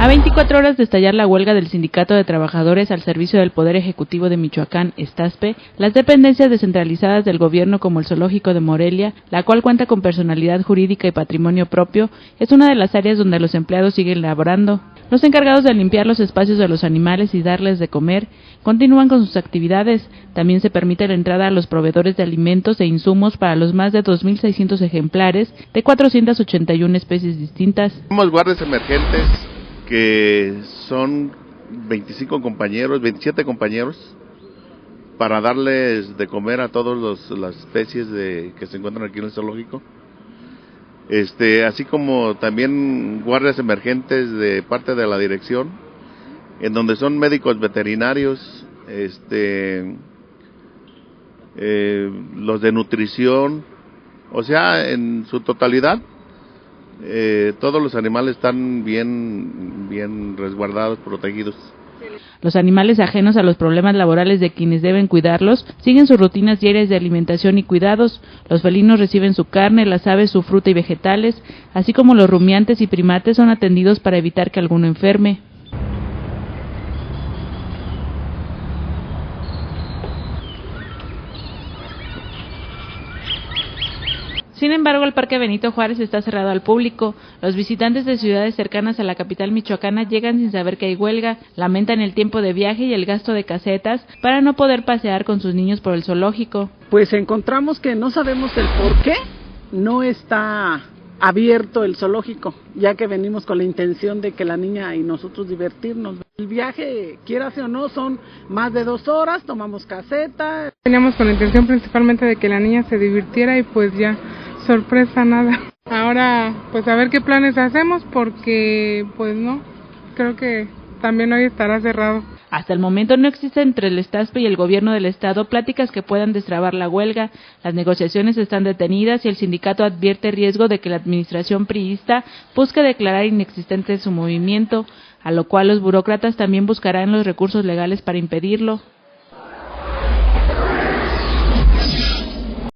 24 horas de estallar la huelga del Sindicato de Trabajadores al servicio del Poder Ejecutivo de Michoacán, STASPE, las dependencias descentralizadas del gobierno como el Zoológico de Morelia, la cual cuenta con personalidad jurídica y patrimonio propio, es una de las áreas donde los empleados siguen laborando. Los encargados de limpiar los espacios de los animales y darles de comer continúan con sus actividades. También se permite la entrada a los proveedores de alimentos e insumos para los más de 2.600 ejemplares de 481 especies distintas. Somos guardias emergentes, que son 27 compañeros, para darles de comer a todas las especies que se encuentran aquí en el zoológico. Así como también guardias emergentes de parte de la dirección, en donde son médicos veterinarios, los de nutrición, o sea, en su totalidad. Todos los animales están bien resguardados, protegidos. Los animales ajenos a los problemas laborales de quienes deben cuidarlos siguen sus rutinas diarias de alimentación y cuidados. Los felinos reciben su carne, las aves su fruta y vegetales, así como los rumiantes y primates son atendidos para evitar que alguno enferme. Sin embargo, el Parque Benito Juárez está cerrado al público. Los visitantes de ciudades cercanas a la capital michoacana llegan sin saber que hay huelga, lamentan el tiempo de viaje y el gasto de casetas para no poder pasear con sus niños por el zoológico. Pues encontramos que no sabemos el por qué no está abierto el zoológico, ya que venimos con la intención de que la niña y nosotros divertirnos. El viaje, quieras o no, son más de 2 horas, tomamos caseta. Veníamos con la intención principalmente de que la niña se divirtiera y pues ya, sorpresa nada. Ahora pues a ver qué planes hacemos porque pues no, creo que también hoy estará cerrado. Hasta el momento no existe entre el STASPE y el gobierno del estado pláticas que puedan destrabar la huelga. Las negociaciones están detenidas y el sindicato advierte riesgo de que la administración priista busque declarar inexistente su movimiento, a lo cual los burócratas también buscarán los recursos legales para impedirlo.